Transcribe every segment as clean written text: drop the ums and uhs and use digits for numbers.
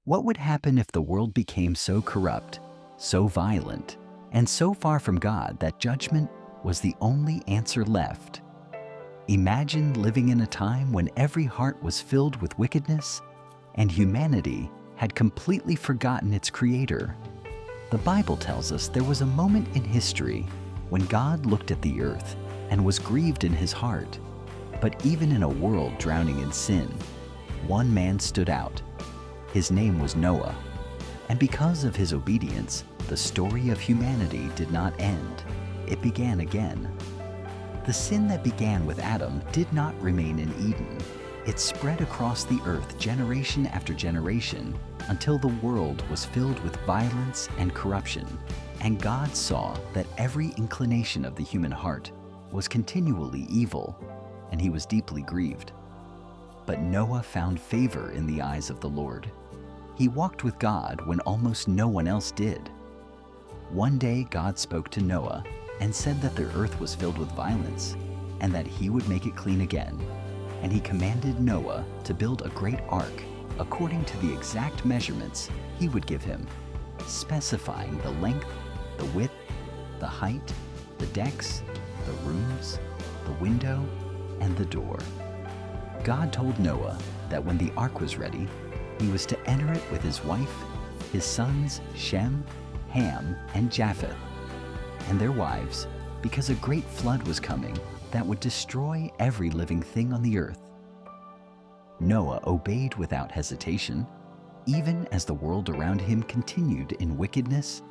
What would happen if the world became so corrupt, so violent, and so far from God that judgment was the only answer left? Imagine living in a time when every heart was filled with wickedness and humanity had completely forgotten its Creator. The Bible tells us there was a moment in history when God looked at the earth and was grieved in his heart. But even in a world drowning in sin, one man stood out. His name was Noah. And because of his obedience, the story of humanity did not end. It began again. The sin that began with Adam did not remain in Eden. It spread across the earth generation after generation until the world was filled with violence and corruption. And God saw that every inclination of the human heart was continually evil, and he was deeply grieved. But Noah found favor in the eyes of the Lord. He walked with God when almost no one else did. One day God spoke to Noah and said that the earth was filled with violence and that he would make it clean again. And he commanded Noah to build a great ark according to the exact measurements he would give him, specifying the length, the width, the height, the decks, the rooms, the window, and the door. God told Noah that when the ark was ready, he was to enter it with his wife, his sons Shem, Ham, and Japheth, and their wives, because a great flood was coming that would destroy every living thing on the earth. Noah obeyed without hesitation, even as the world around him continued in wickedness,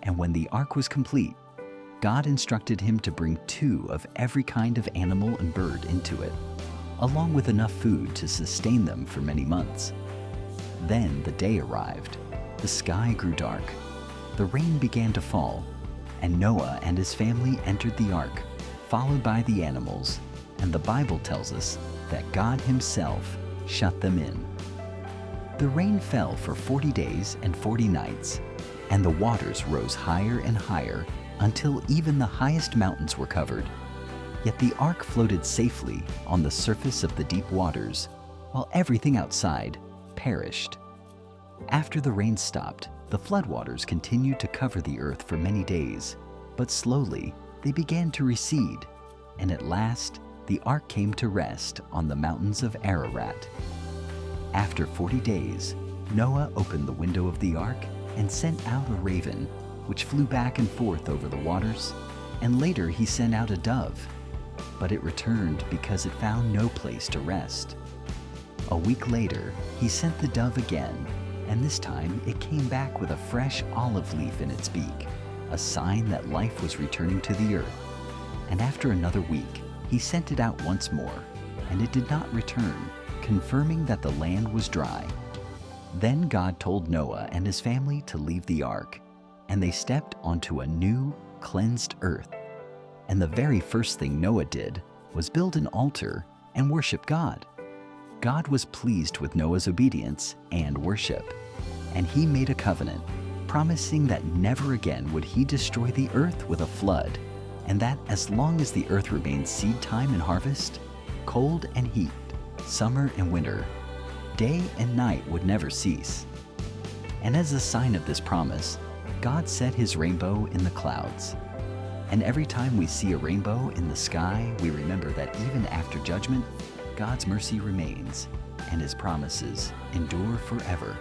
and when the ark was complete, God instructed him to bring 2 of every kind of animal and bird into it, along with enough food to sustain them for many months. Then the day arrived. The sky grew dark. The rain began to fall, and Noah and his family entered the ark, followed by the animals, and the Bible tells us that God himself shut them in. The rain fell for 40 days and 40 nights, and the waters rose higher and higher until even the highest mountains were covered. Yet the ark floated safely on the surface of the deep waters, while everything outside perished. After the rain stopped, the floodwaters continued to cover the earth for many days, but slowly they began to recede, and at last the ark came to rest on the mountains of Ararat. After 40 days, Noah opened the window of the ark and sent out a raven, which flew back and forth over the waters, and later he sent out a dove, but it returned because it found no place to rest. A week later, he sent the dove again, and this time it came back with a fresh olive leaf in its beak, a sign that life was returning to the earth. And after another week, he sent it out once more, and it did not return, confirming that the land was dry. Then God told Noah and his family to leave the ark, and they stepped onto a new, cleansed earth. And the very first thing Noah did was build an altar and worship God. God was pleased with Noah's obedience and worship, and he made a covenant, promising that never again would he destroy the earth with a flood, and that as long as the earth remained seed time and harvest, cold and heat, summer and winter, day and night would never cease. And as a sign of this promise, God set his rainbow in the clouds. And every time we see a rainbow in the sky, we remember that even after judgment, God's mercy remains, and his promises endure forever.